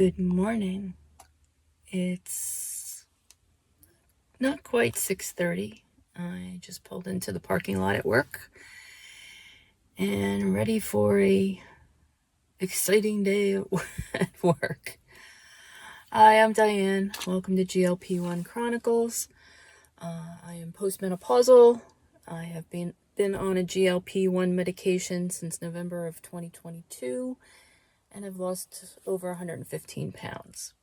Good morning. It's not quite 6:30. I just pulled into the parking lot at work and ready for a exciting day at work. Hi, I'm Diane. Welcome to GLP-1 Chronicles. I am postmenopausal. I have been on a GLP-1 medication since November of 2022, and I've lost over 115 pounds.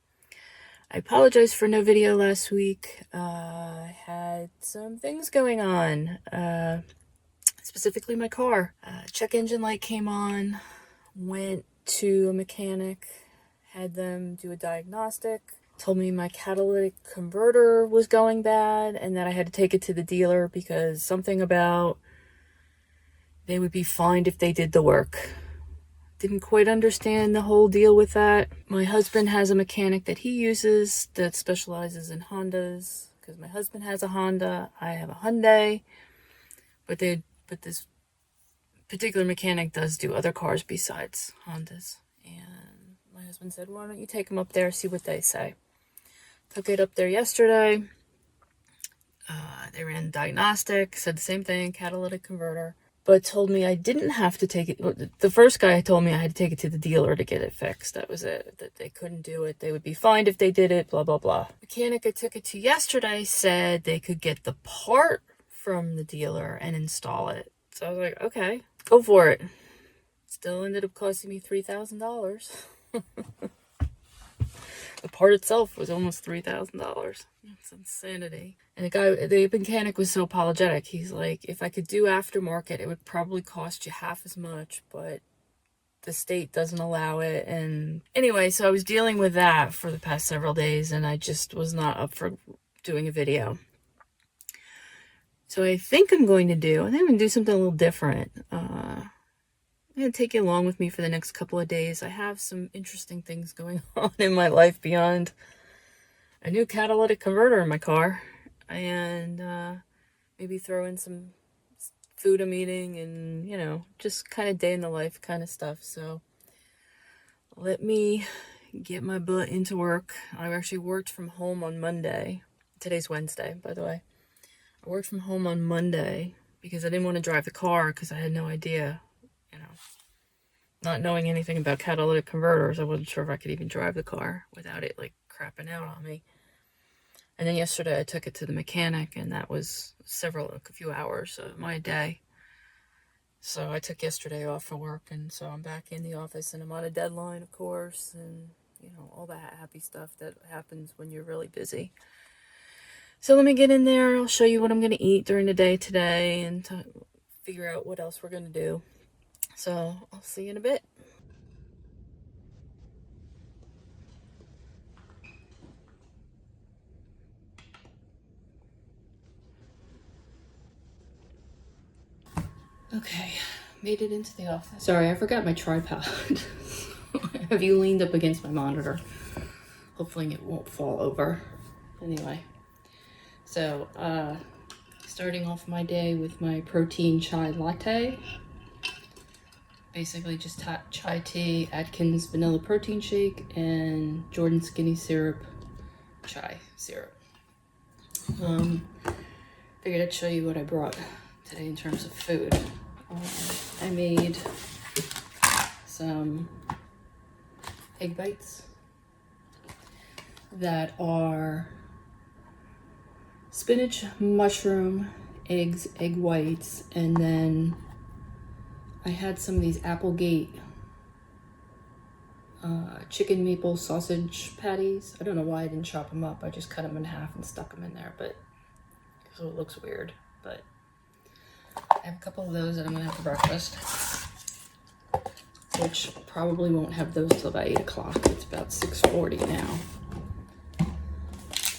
I apologize for no video last week. I had some things going on, specifically my car. Check engine light came on, went to a mechanic, had them do a diagnostic, told me my catalytic converter was going bad and that I had to take it to the dealer because something about they would be fined if they did the work. Didn't quite understand the whole deal with that. My husband has a mechanic that he uses that specializes in Hondas, because my husband has a Honda, I have a Hyundai, but this particular mechanic does do other cars besides Hondas. And my husband said, why don't you take him up there, see what they say. Took it up there yesterday. They ran diagnostic, said the same thing, catalytic converter, but told me I didn't have to take it. The first guy told me I had to take it to the dealer to get it fixed. That was it, that they couldn't do it. They would be fined if they did it, blah, blah, blah. Mechanic I took it to yesterday said they could get the part from the dealer and install it. So I was like, okay, go for it. Still ended up costing me $3,000. The part itself was almost $3,000. It's insanity. And the mechanic was so apologetic. He's like, if I could do aftermarket, it would probably cost you half as much, but the state doesn't allow it. And anyway, so I was dealing with that for the past several days, and I just was not up for doing a video. So I think I'm going to do something a little different. I'm going to take you along with me for the next couple of days. I have some interesting things going on in my life beyond a new catalytic converter in my car, and maybe throw in some food I'm eating and, just kind of day in the life kind of stuff. So let me get my butt into work. I actually worked from home on Monday. Today's Wednesday, by the way. I worked from home on Monday because I didn't want to drive the car because I had no idea, not knowing anything about catalytic converters. I wasn't sure if I could even drive the car without it crapping out on me. And then yesterday I took it to the mechanic, and that was a few hours of my day. So I took yesterday off for work, and so I'm back in the office, and I'm on a deadline, of course, and all that happy stuff that happens when you're really busy. So let me get in there. I'll show you what I'm going to eat during the day today and figure out what else we're going to do. So I'll see you in a bit. Okay, made it into the office. Sorry, I forgot my tripod. Have you leaned up against my monitor? Hopefully it won't fall over. Anyway, so starting off my day with my protein chai latte. Basically just chai tea, Atkins vanilla protein shake, and Jordan Skinny syrup chai syrup. Figured I'd show you what I brought today in terms of food. I made some egg bites that are spinach, mushroom, eggs, egg whites, and then I had some of these Applegate chicken maple sausage patties. I don't know why I didn't chop them up. I just cut them in half and stuck them in there, but so it looks weird. But I have a couple of those that I'm gonna have for breakfast, which probably won't have those till about 8 o'clock. It's about 6:40 now.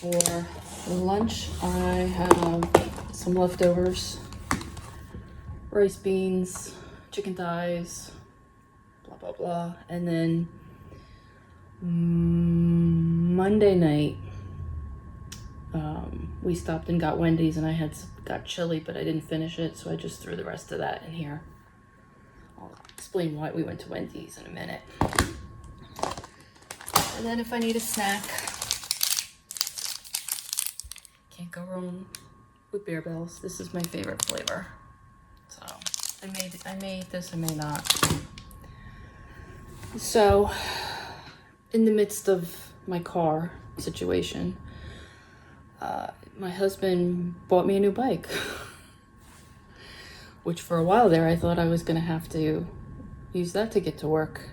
For lunch, I have some leftovers, rice, beans, chicken thighs, blah, blah, blah. And then Monday night, we stopped and got Wendy's, and I got chili, but I didn't finish it, so I just threw the rest of that in here. I'll explain why we went to Wendy's in a minute. And then if I need a snack, can't go wrong with Bear Bells. This is my favorite flavor. So I may eat this, I may not. So in the midst of my car situation, my husband bought me a new bike, which for a while there I thought I was gonna have to use that to get to work.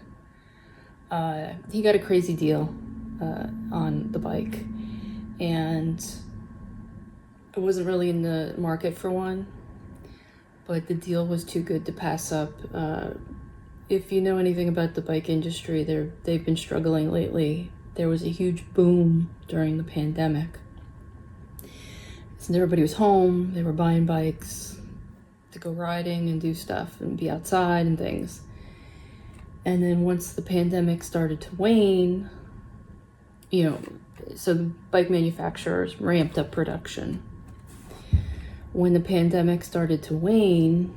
He got a crazy deal on the bike, and I wasn't really in the market for one, but the deal was too good to pass up. If you know anything about the bike industry, they've been struggling lately. There was a huge boom during the pandemic. Since everybody was home, they were buying bikes to go riding and do stuff and be outside and things. And then once the pandemic started to wane, so the bike manufacturers ramped up production. When the pandemic started to wane,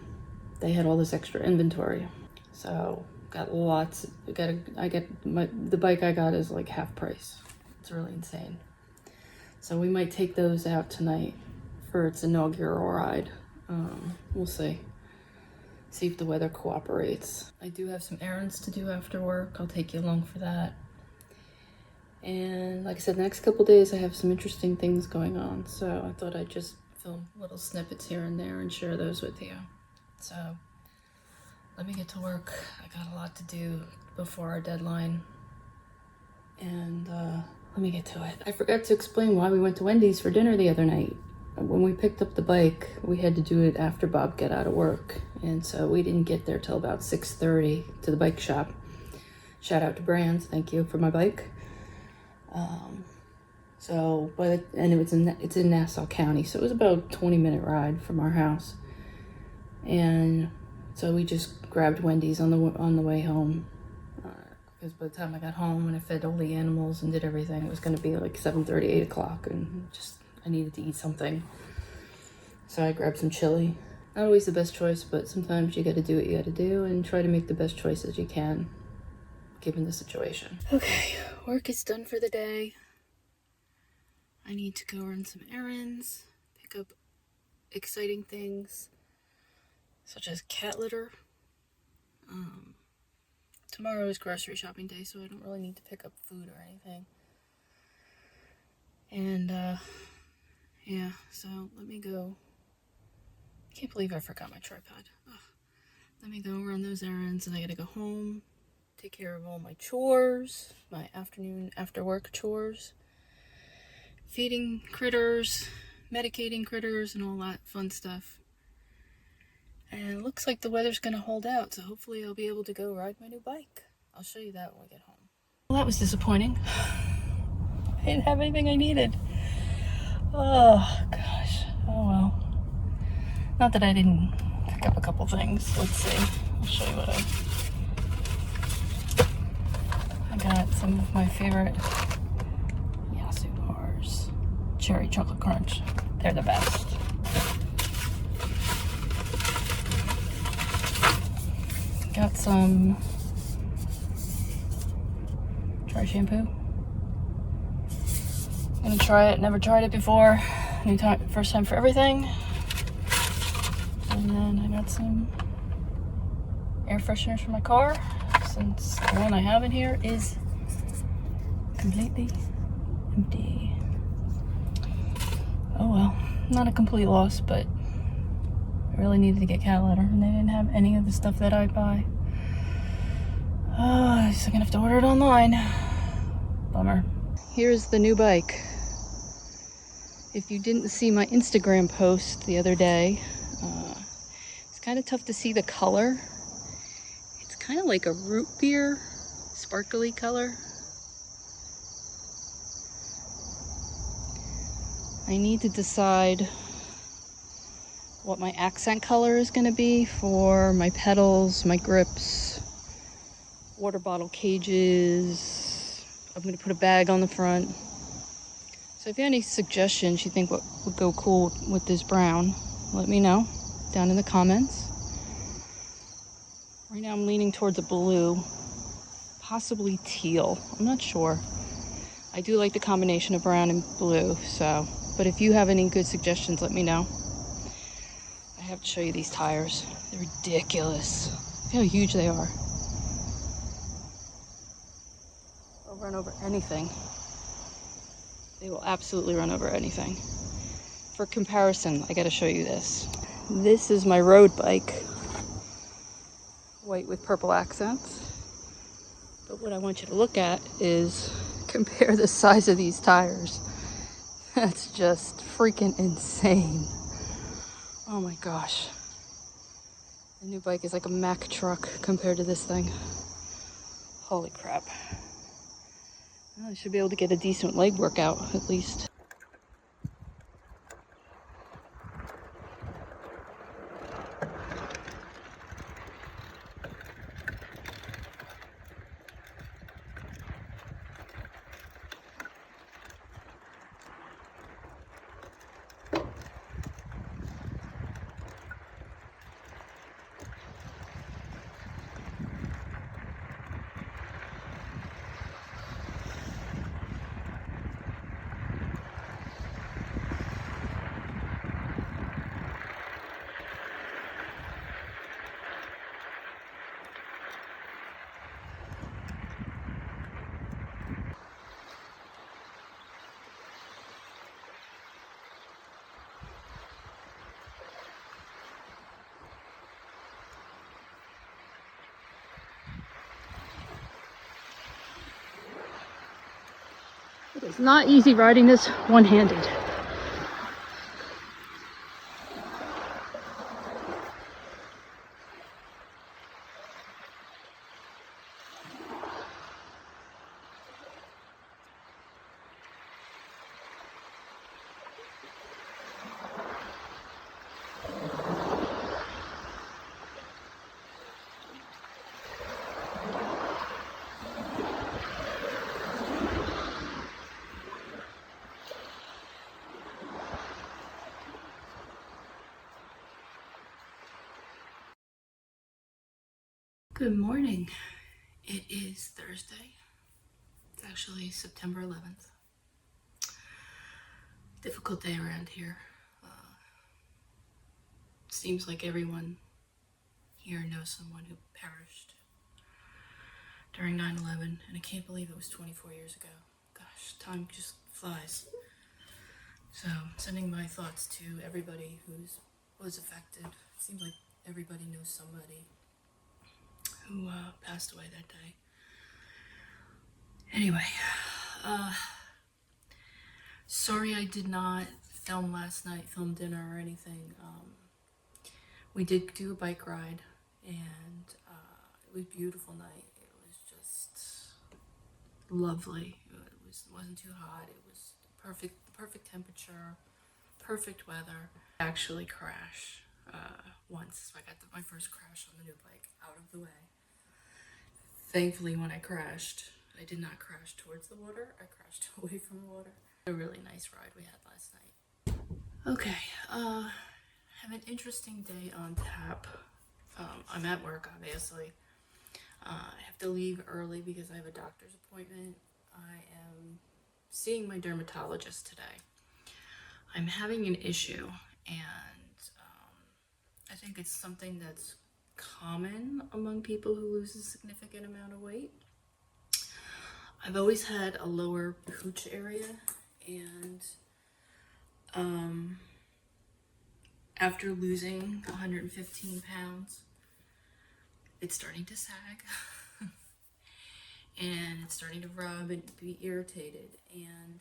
they had all this extra inventory. So got lots. The bike I got is like half price. It's really insane. So we might take those out tonight for its inaugural ride. We'll see. See if the weather cooperates. I do have some errands to do after work. I'll take you along for that. And like I said, the next couple days I have some interesting things going on. So I thought I'd just film little snippets here and there and share those with you. So let me get to work. I got a lot to do before our deadline. And let me get to it. I forgot to explain why we went to Wendy's for dinner the other night. When we picked up the bike, we had to do it after Bob got out of work. And so we didn't get there till about 6:30 to the bike shop. Shout out to Brands, thank you for my bike. It's in Nassau County, so it was about a 20-minute ride from our house. And so we just grabbed Wendy's on the way home. Because by the time I got home and I fed all the animals and did everything, it was going to be like 7:30, 8 o'clock, and I needed to eat something. So I grabbed some chili. Not always the best choice, but sometimes you got to do what you got to do and try to make the best choices you can, given the situation. Okay, work is done for the day. I need to go run some errands, pick up exciting things, such as cat litter. Tomorrow is grocery shopping day, so I don't really need to pick up food or anything. And, yeah, so let me go. I can't believe I forgot my tripod. Ugh. Let me go run those errands, and I gotta go home, take care of all my chores, my afternoon after work chores, feeding critters, medicating critters, and all that fun stuff. And it looks like the weather's gonna hold out, so hopefully I'll be able to go ride my new bike. I'll show you that when we get home. Well, that was disappointing. I didn't have anything I needed. Oh, gosh. Oh, well. Not that I didn't pick up a couple things. Let's see. I'll show you what I got some of my favorite Yasu bars. Cherry chocolate crunch. They're the best. Got some dry shampoo. Gonna try it, never tried it before. First time for everything. And then I got some air fresheners for my car, since the one I have in here is completely empty. Oh well, not a complete loss, but I really needed to get cat litter, and they didn't have any of the stuff that I buy. I guess I'm gonna have to order it online. Bummer. Here's the new bike. If you didn't see my Instagram post the other day, it's kind of tough to see the color. It's kind of like a root beer, sparkly color. I need to decide what my accent color is going to be for my pedals, my grips, water bottle cages. I'm going to put a bag on the front. So if you have any suggestions you think what would go cool with this brown, let me know down in the comments. Right now I'm leaning towards a blue, possibly teal. I'm not sure. I do like the combination of brown and blue, so, but if you have any good suggestions, let me know. I have to show you these tires. They're ridiculous. Look how huge they are. They'll run over anything. They will absolutely run over anything. For comparison, I gotta show you this. This is my road bike. White with purple accents. But what I want you to look at is compare the size of these tires. That's just freaking insane. Oh my gosh. The new bike is like a Mack truck compared to this thing. Holy crap. Well, I should be able to get a decent leg workout at least. It's not easy riding this one-handed. Good morning. It is Thursday. It's actually September 11th. Difficult day around here. Seems like everyone here knows someone who perished during 9/11, and I can't believe it was 24 years ago. Gosh, time just flies. So, sending my thoughts to everybody who was affected. It seems like everybody knows somebody who passed away that day. Anyway, sorry I did not film last night, film dinner or anything. We did do a bike ride, and it was a beautiful night. It was just lovely. It wasn't too hot. It was perfect temperature, perfect weather. I actually crashed once. So I got my first crash on the new bike out of the way. Thankfully, when I crashed, I did not crash towards the water. I crashed away from the water. A really nice ride we had last night. Okay, have an interesting day on tap. I'm at work, obviously. I have to leave early because I have a doctor's appointment. I am seeing my dermatologist today. I'm having an issue, and I think it's something that's common among people who lose a significant amount of weight. I've always had a lower pooch area, and after losing 115 pounds, it's starting to sag and it's starting to rub and be irritated, and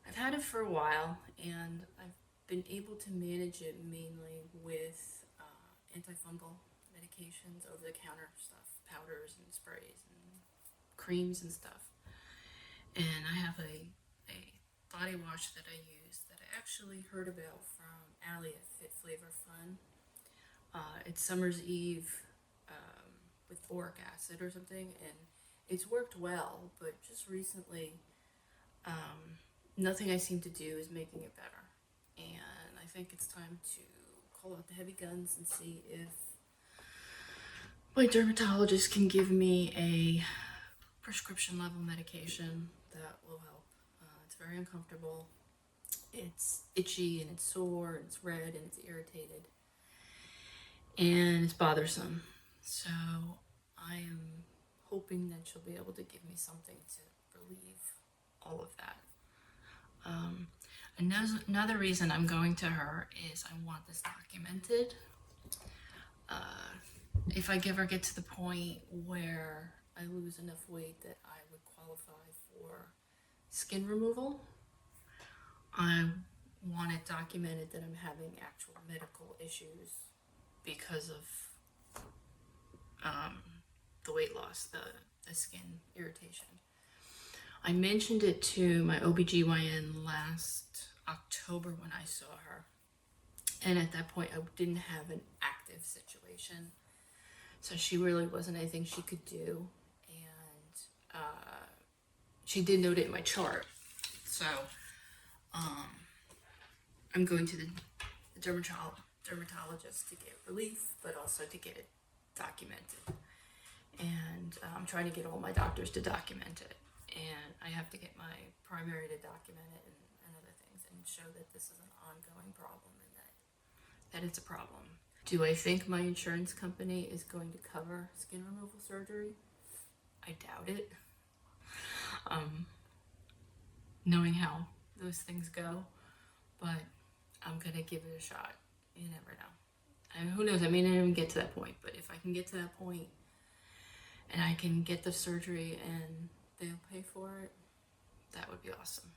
I've had it for a while, and I've been able to manage it mainly with antifungal medications, over-the-counter stuff, powders and sprays and creams and stuff. And I have a body wash that I use that I actually heard about from Aldi at Fit Flavor Fun. It's Summer's Eve with boric acid or something, and it's worked well, but just recently nothing I seem to do is making it better. And I think it's time to call out the heavy guns and see if my dermatologist can give me a prescription level medication that will help. It's very uncomfortable. It's itchy and it's sore and it's red and it's irritated and it's bothersome. So I am hoping that she'll be able to give me something to relieve all of that. Another reason I'm going to her is I want this documented. If I ever get to the point where I lose enough weight that I would qualify for skin removal, I want it documented that I'm having actual medical issues because of the weight loss, the skin irritation. I mentioned it to my OBGYN last October when I saw her. And at that point, I didn't have an active situation. So she really wasn't anything she could do. And she did note it in my chart. So I'm going to the dermatologist to get relief, but also to get it documented. And I'm trying to get all my doctors to document it. And I have to get my primary to document it and other things and show that this is an ongoing problem and that it's a problem. Do I think my insurance company is going to cover skin removal surgery? I doubt it. Knowing how those things go, but I'm gonna give it a shot. You never know. And who knows? I may not even get to that point, but if I can get to that point and I can get the surgery and they'll pay for it, that would be awesome.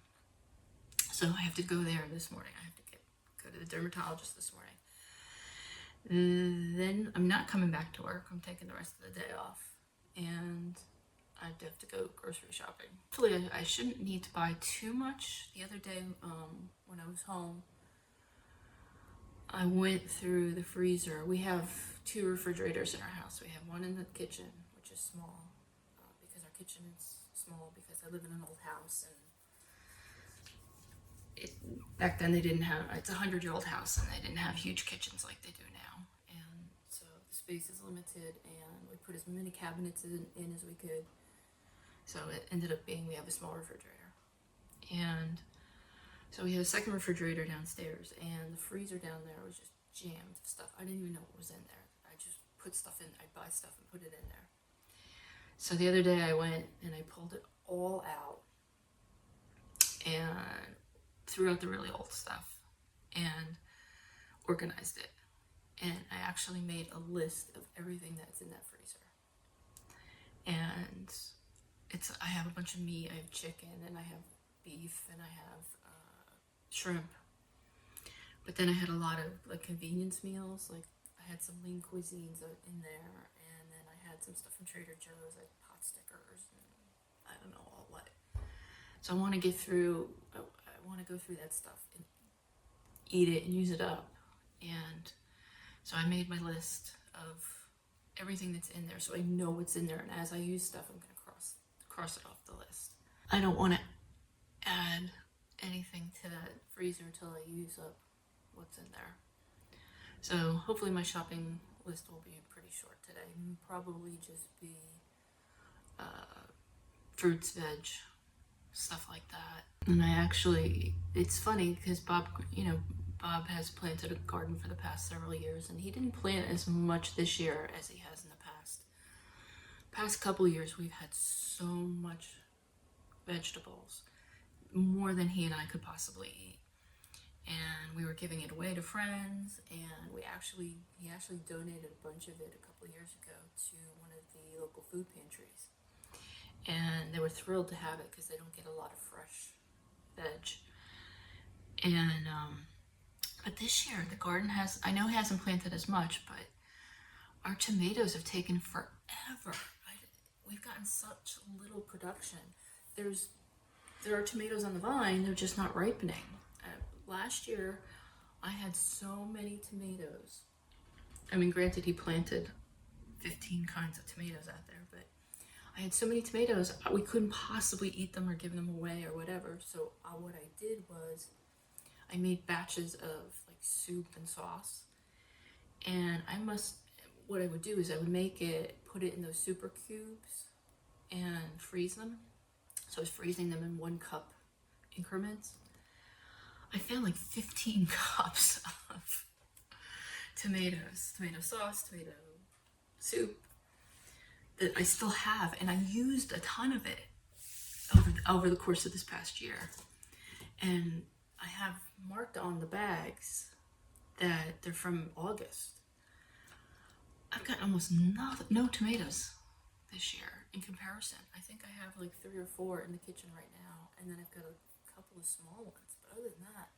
So I have to go there this morning. I have to go to the dermatologist this morning. Then I'm not coming back to work. I'm taking the rest of the day off, and I have to go grocery shopping. Hopefully I shouldn't need to buy too much. The other day when I was home, I went through the freezer. We have 2 refrigerators in our house. We have one in the kitchen, which is small, because our kitchen is small because I live in an old house, and back then they didn't have, it's a 100-year-old house and they didn't have huge kitchens like they do now. And so the space is limited, and we put as many cabinets in as we could. So it ended up being, we have a small refrigerator. And so we had a second refrigerator downstairs, and the freezer down there was just jammed with stuff. I didn't even know what was in there. I just put stuff in, I'd buy stuff and put it in there. So the other day I went and I pulled it all out and threw out the really old stuff and organized it. And I actually made a list of everything that's in that freezer. And I have a bunch of meat, I have chicken, and I have beef, and I have shrimp. But then I had a lot of like convenience meals, like I had some lean cuisines in there, and then I had some stuff from Trader Joe's, like pot stickers, and I don't know all what. So I want to get through, I want to go through that stuff and eat it and use it up. And so I made my list of everything that's in there, so I know what's in there, and as I use stuff, I'm going to cross it off the list. I don't want to add anything to that freezer until I use up what's in there. So hopefully my shopping list will be pretty short today. Probably just be fruits, veg, stuff like that. And I actually, it's funny because Bob has planted a garden for the past several years, and he didn't plant as much this year as he has in the past. Past couple years, we've had so much vegetables, more than he and I could possibly eat. And we were giving it away to friends, and he actually donated a bunch of it a couple years ago to one of the local food pantries. And they were thrilled to have it because they don't get a lot of fresh veg. And but this year the garden I know he hasn't planted as much, but our tomatoes have taken forever. We've gotten such little production. There are tomatoes on the vine, they're just not ripening. Last year I had so many tomatoes. I mean, granted, he planted 15 kinds of tomatoes out there, but I had so many tomatoes, we couldn't possibly eat them or give them away or whatever. So what I did was I made batches of like soup and sauce, and what I would do is I would make it, put it in those super cubes and freeze them. So I was freezing them in 1 cup increments. I found like 15 cups of tomatoes, tomato sauce, tomato soup that I still have, and I used a ton of it over the course of this past year. And I have marked on the bags that they're from August. I've got almost no tomatoes this year in comparison. I think I have like 3 or 4 in the kitchen right now, and then I've got a couple of small ones. But other than that,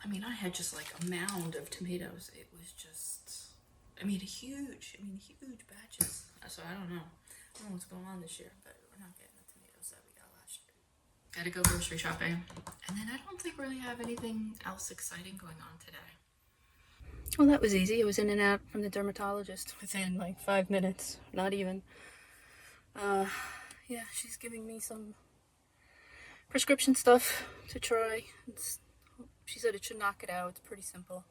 I mean, I had just like a mound of tomatoes. It was just, huge batches. So I don't know what's going on this year, but we're not getting the tomatoes that we got last year. Gotta go grocery shopping. And then I don't think really have anything else exciting going on today. Well, that was easy. I was in and out from the dermatologist within like 5 minutes, not even. Yeah, she's giving me some prescription stuff to try. She said it should knock it out. It's pretty simple.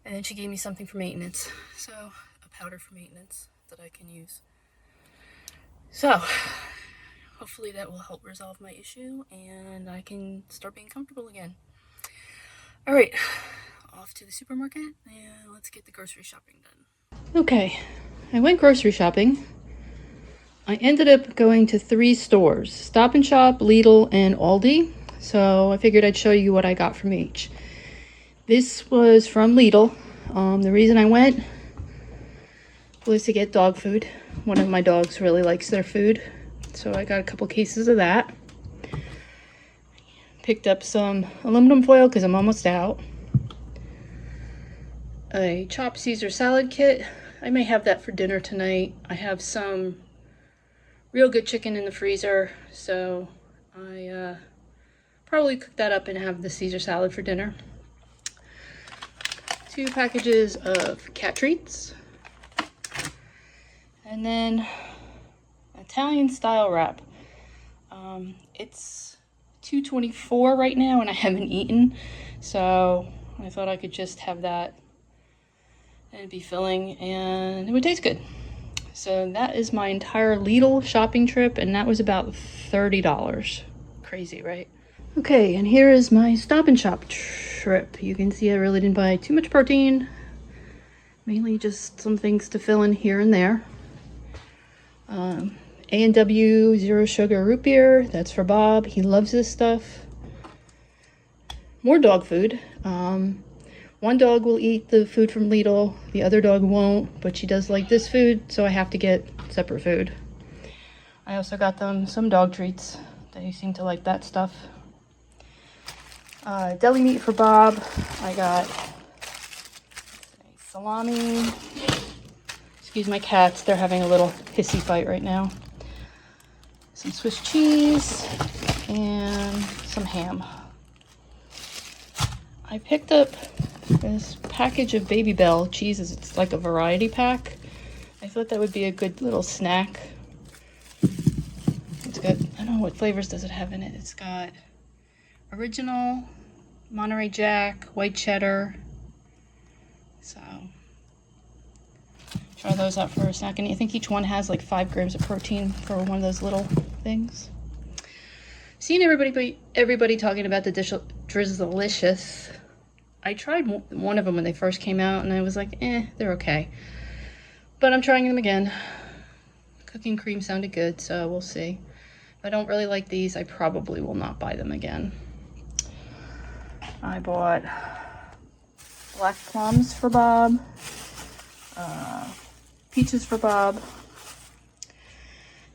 And then she gave me something for maintenance. So, a powder for maintenance that I can use. So, hopefully that will help resolve my issue and I can start being comfortable again. All right, off to the supermarket and let's get the grocery shopping done. Okay, I went grocery shopping. I ended up going to 3 stores, Stop & Shop, Lidl, and Aldi. So I figured I'd show you what I got from each. This was from Lidl. The reason I went was to get dog food. One of my dogs really likes their food. So I got a couple cases of that. Picked up some aluminum foil because I'm almost out. A chopped Caesar salad kit. I may have that for dinner tonight. I have some real good chicken in the freezer, so I probably cook that up and have the Caesar salad for dinner. 2 packages of cat treats. And then Italian style wrap. It's $2.24 right now and I haven't eaten, so I thought I could just have that and it'd be filling and it would taste good. So that is my entire Lidl shopping trip, and that was about $30. Crazy, right? Okay, and here is my Stop & Shop trip. You can see I really didn't buy too much protein. Mainly just some things to fill in here and there. A&W Zero Sugar Root Beer. That's for Bob. He loves this stuff. More dog food. One dog will eat the food from Lidl, the other dog won't, but she does like this food, so I have to get separate food. I also got them some dog treats. They seem to like that stuff. Deli meat for Bob. I got salami. Excuse my cats, they're having a little hissy fight right now. Some Swiss cheese and some ham. I picked up this package of Baby Bell cheeses. It's like a variety pack. I thought that would be a good little snack. It's got, I don't know what flavors does it have in it. It's got original, Monterey Jack, white cheddar. So try those out for a snack. And I think each one has like 5 grams of protein for one of those little things. Seeing everybody talking about the Drizzlicious. I tried one of them when they first came out and I was like, they're okay. But I'm trying them again. Cooking cream sounded good, so we'll see. If I don't really like these, I probably will not buy them again. I bought black plums for Bob. Peaches for Bob.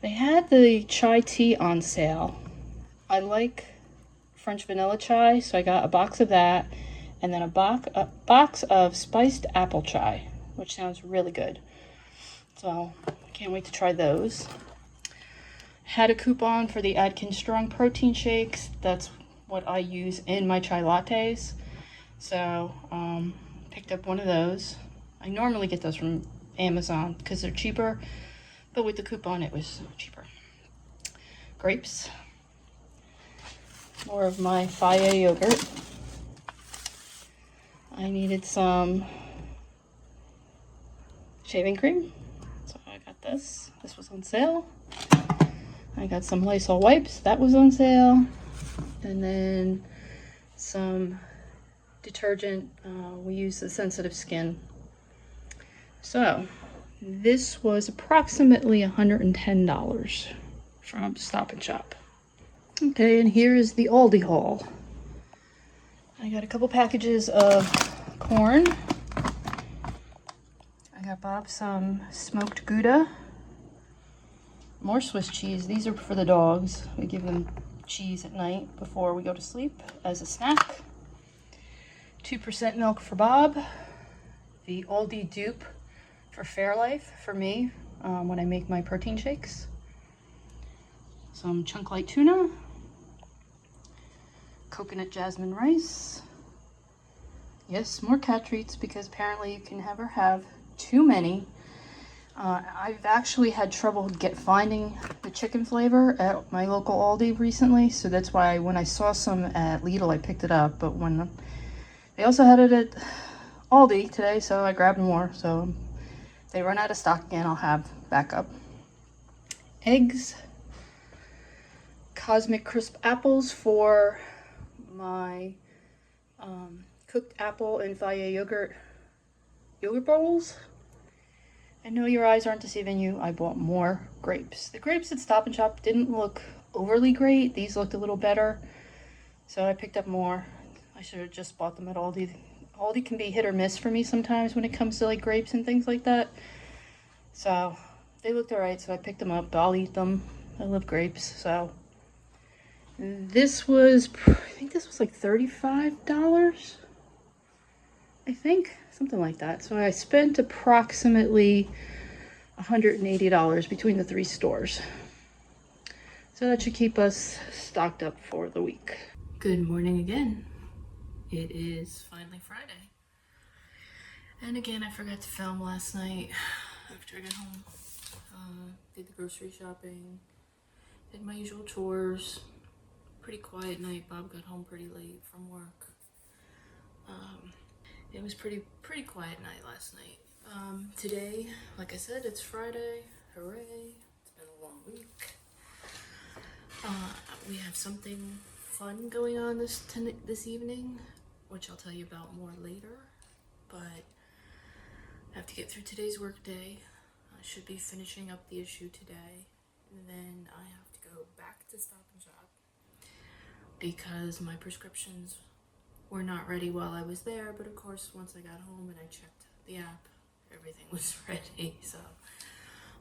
They had the chai tea on sale. I like French vanilla chai, so I got a box of that. And then a box of spiced apple chai, which sounds really good. So, can't wait to try those. Had a coupon for the Atkins Strong Protein Shakes. That's what I use in my chai lattes. So, picked up one of those. I normally get those from Amazon because they're cheaper. But with the coupon, it was cheaper. Grapes. More of my Faye yogurt. I needed some shaving cream, so I got this. This was on sale. I got some Lysol wipes, that was on sale. And then some detergent. We use the sensitive skin. So this was approximately $110 from Stop and Shop. Okay, and here is the Aldi haul. I got a couple packages of corn. I got Bob some smoked Gouda. More Swiss cheese. These are for the dogs. We give them cheese at night before we go to sleep as a snack. 2% milk for Bob. The Aldi dupe for Fairlife for me when I make my protein shakes. Some chunk light tuna. Coconut jasmine rice. Yes, more cat treats because apparently you can never have too many. I've actually had trouble finding the chicken flavor at my local Aldi recently, so that's why when I saw some at Lidl I picked it up, but when they also had it at Aldi today, so I grabbed more. So if they run out of stock again, I'll have backup. Eggs, Cosmic Crisp apples for my cooked apple and Faya yogurt bowls. I know your eyes aren't deceiving you. I bought more grapes. The grapes at Stop and Shop didn't look overly great. These looked a little better, so I picked up more. I should have just bought them at Aldi. Aldi can be hit or miss for me sometimes when it comes to like grapes and things like that. So they looked alright, so I picked them up. I'll eat them. I love grapes. So this was, I think this was like $35. I think something like that. So I spent approximately $180 between the 3 stores. So that should keep us stocked up for the week. Good morning again. It is finally Friday. And again, I forgot to film last night after I got home. Did the grocery shopping, did my usual chores. Pretty quiet night. Bob got home pretty late from work. It was pretty quiet night last night. Today, like I said, it's Friday. Hooray! It's been a long week. We have something fun going on this evening, which I'll tell you about more later. But I have to get through today's work day. I should be finishing up the issue today, and then I have to go back to Stop and Shop because my prescriptions were not ready while I was there, but of course once I got home and I checked the app, everything was ready. So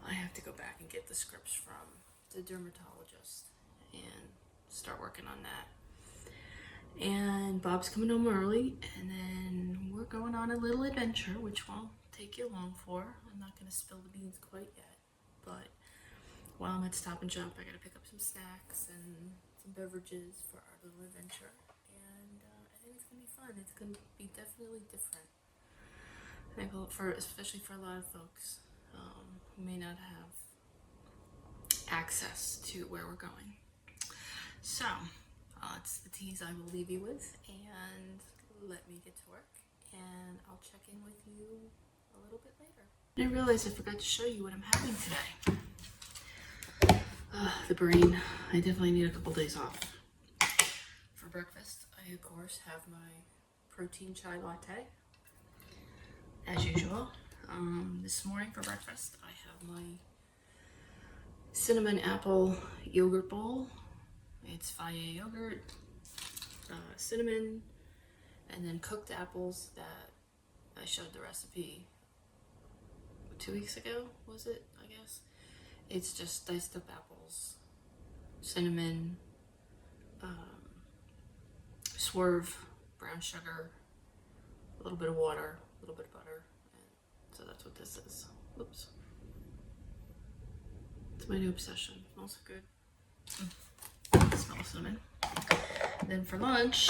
I have to go back and get the scripts from the dermatologist and start working on that. And Bob's coming home early, and then we're going on a little adventure, which won't take you long for. I'm not going to spill the beans quite yet, but while I'm at Stop and Shop, I got to pick up some snacks and some beverages for our little adventure. I think it's gonna be fun. It's gonna be definitely different. I think especially for a lot of folks who may not have access to where we're going. So it's the tease I will leave you with, and let me get to work, and I'll check in with you a little bit later. I realized I forgot to show you what I'm having today. The brain. I definitely need a couple days off. For breakfast, I of course have my protein chai latte, as usual. This morning for breakfast, I have my cinnamon apple yogurt bowl. It's Faya yogurt, cinnamon, and then cooked apples that I showed the recipe 2 weeks ago, was it, I guess? It's just diced up apples, cinnamon, swerve, brown sugar, a little bit of water, a little bit of butter, and so that's what this is. Oops. It's my new obsession. It smells so good. I smell cinnamon. And then for lunch,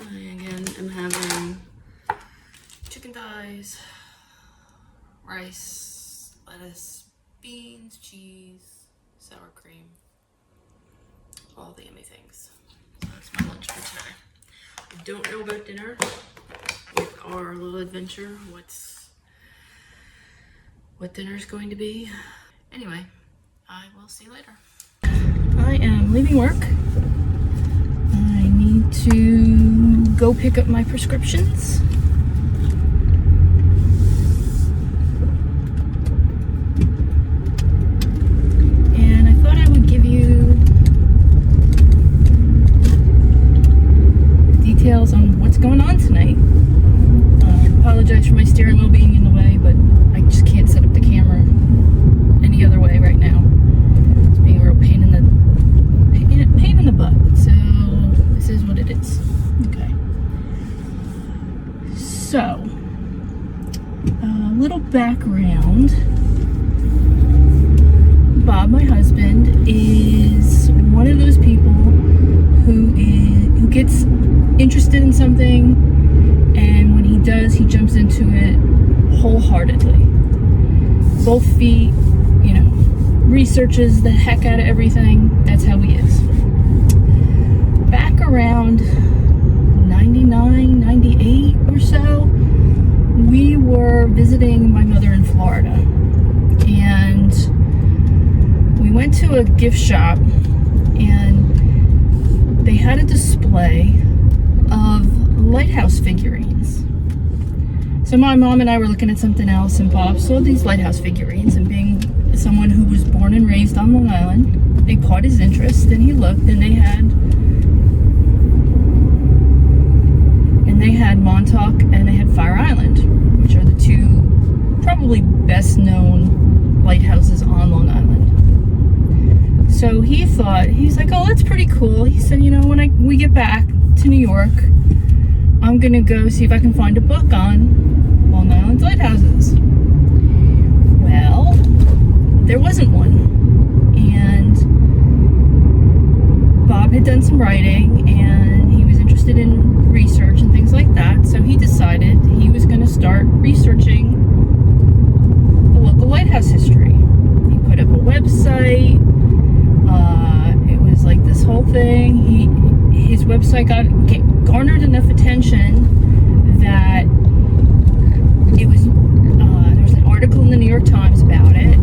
I again am having chicken thighs, rice, lettuce, beans, cheese, sour cream, all the yummy things. So that's my lunch for today. I don't know about dinner with our little adventure, what dinner's going to be. Anyway, I will see you later. I am leaving work. I need to go pick up my prescriptions. And I thought I would give you details on what's going on tonight. I apologize for my steering wheel being in the way, but I just can't set up the camera any other way right now. It's being a real pain in the butt. So this is what it is. Okay. So a little background. Bob, my husband, is one of those people who gets interested in something, and when he does, he jumps into it wholeheartedly. Both feet, researches the heck out of everything. That's how he is. Back around 99, 98 or so, we were visiting my mother in Florida, and we went to a gift shop, and they had a display of Lighthouse figurines. So my mom and I were looking at something else, and Bob saw these Lighthouse figurines, and being someone who was born and raised on Long Island, they caught his interest, and he looked, and they had Montauk and they had Fire Island, which are the two probably best known lighthouses on Long Island. So he's like, oh, that's pretty cool. He said, when we get back to New York, I'm gonna go see if I can find a book on Long Island's lighthouses. Well, there wasn't one, and Bob had done some writing, and he was interested in research and things like that, so he decided he was going to start researching the local lighthouse history. He put up a website. It was like this whole thing. His website garnered enough attention that it was there was an article in the New York Times about it.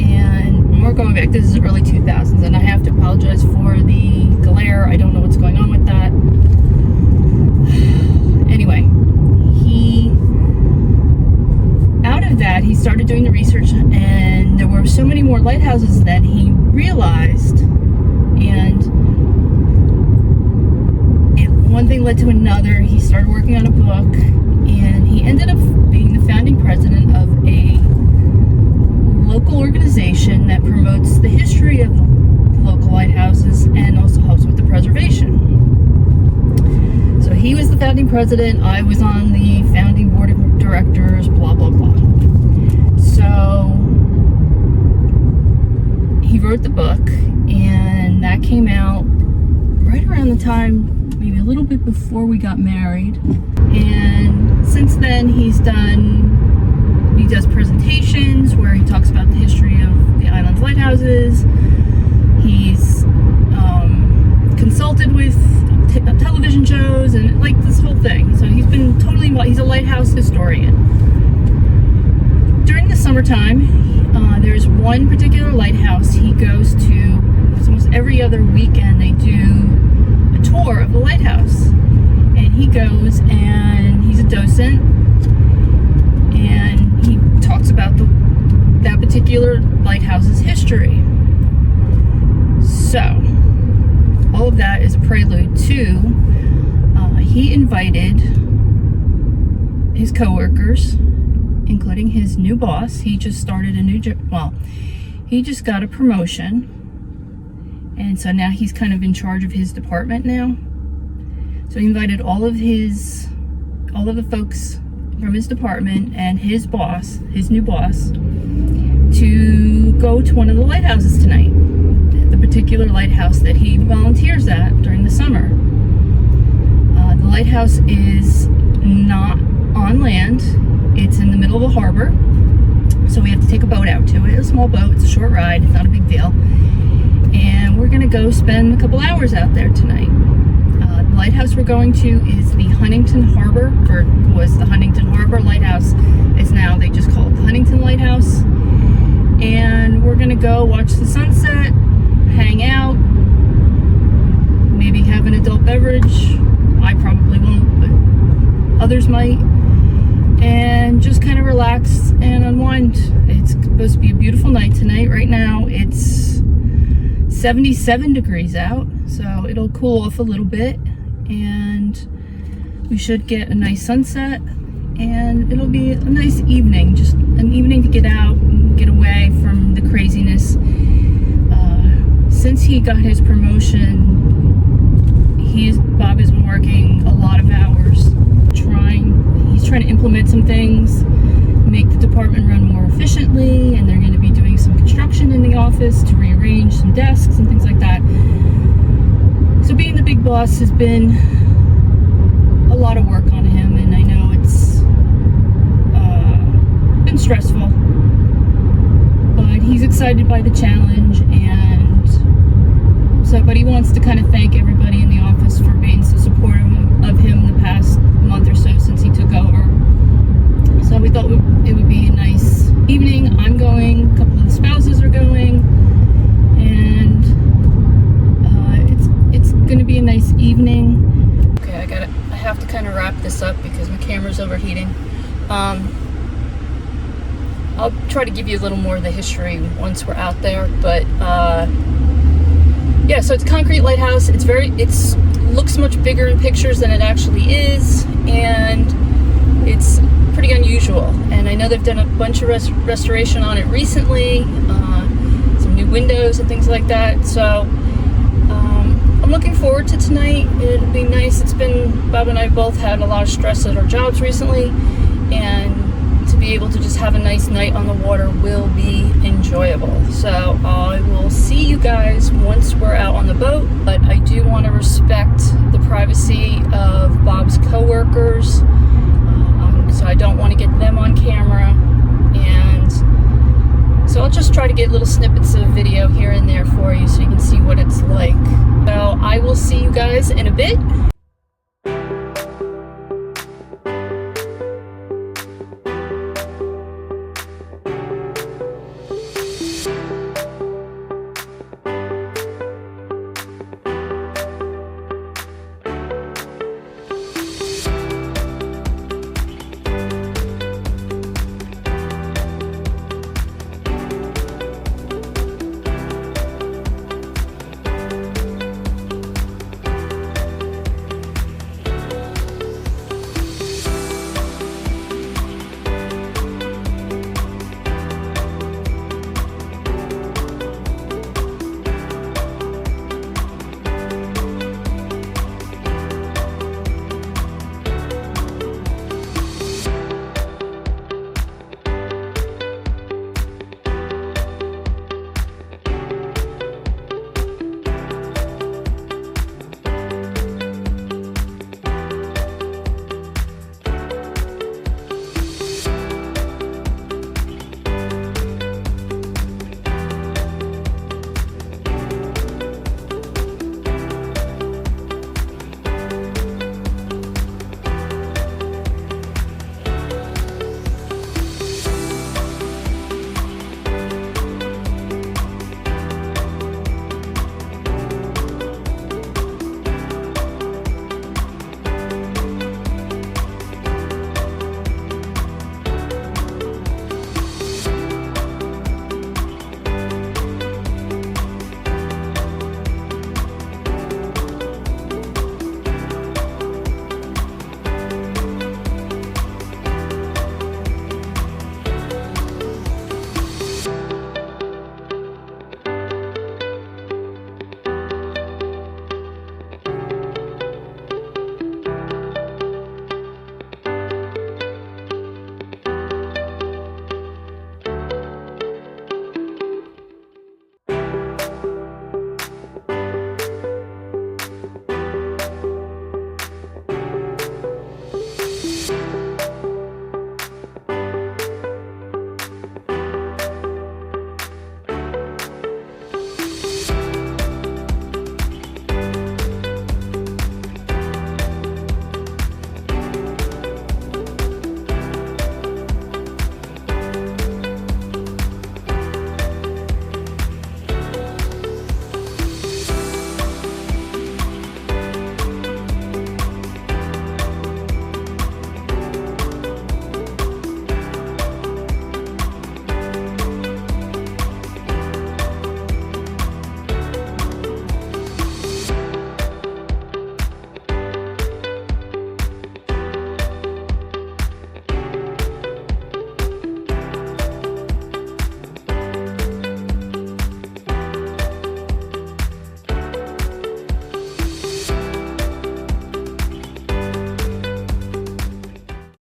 And we're going back, this is early 2000s, and I have to apologize for the glare. I don't know what's going on with that. Anyway, out of that, he started doing the research, and there were so many more lighthouses that he realized, and one thing led to another. He started working on a book, and he ended up being the founding president of a local organization that promotes the history of the local lighthouses and also helps with the preservation. So he was the founding president, I was on the founding board of directors, blah, blah, blah. So he wrote the book, and that came out right around the time, maybe a little bit before we got married. And since then, he does presentations where he talks about the history of the island's lighthouses. He's consulted with television shows and like this whole thing. So he's been totally involved. He's a lighthouse historian. During the summertime, there's one particular lighthouse he goes to. It's almost every other weekend they do a tour of the lighthouse. And he goes, and he's a docent, and he talks about that particular lighthouse's history. So, all of that is a prelude to, he invited his coworkers, including his new boss. He just started a new job. He just got a promotion, and so now he's kind of in charge of his department now. So he invited all of the folks from his department and his boss, his new boss, to go to one of the lighthouses tonight. The particular lighthouse that he volunteers at during the summer. The lighthouse is not on land. It's in the middle of a harbor. So we have to take a boat out to it. A small boat. It's a short ride. It's not a big deal. And we're going to go spend a couple hours out there tonight. The lighthouse we're going to is the Huntington Harbor, or was the Huntington Harbor Lighthouse. It's now, they just call it the Huntington Lighthouse. And we're we're gonna go watch the sunset, hang out, maybe have an adult beverage. I probably won't, but others might. And just kind of relax and unwind. It's supposed to be a beautiful night tonight. Right now it's 77 degrees out, so it'll cool off a little bit, and we should get a nice sunset, and it'll be a nice evening, just an evening to get out and get away from the craziness. Since he got his promotion, Bob has been working a lot of hours he's trying to implement some things, make the department run more efficiently, and they're going to be doing some construction in the office to rearrange some desks and things like that. So being the big boss has been a lot of work on him, and I know it's been stressful, but he's excited by the challenge, and but he wants to kind of thank everybody in the office for being so supportive of him the past month or so since he took over. So we thought it would be a nice evening. I'm going, a couple of the spouses are going, and it's going to be a nice evening. Okay, I have to kind of wrap this up because my camera's overheating. I'll try to give you a little more of the history once we're out there, but yeah, so it's a concrete lighthouse. It looks much bigger in pictures than it actually is, and it's pretty unusual. And I know they've done a bunch of restoration on it recently, some new windows and things like that. So I'm looking forward to tonight. It'll be nice. Bob and I both had a lot of stress at our jobs recently, and to be able to just have a nice night on the water will be enjoyable. So I will see you guys once we're out on the boat, but I do want to respect the privacy of Bob's coworkers, so I don't want to get them on camera, and so I'll just try to get little snippets of video here and there for you so you can see what it's like. So I will see you guys in a bit.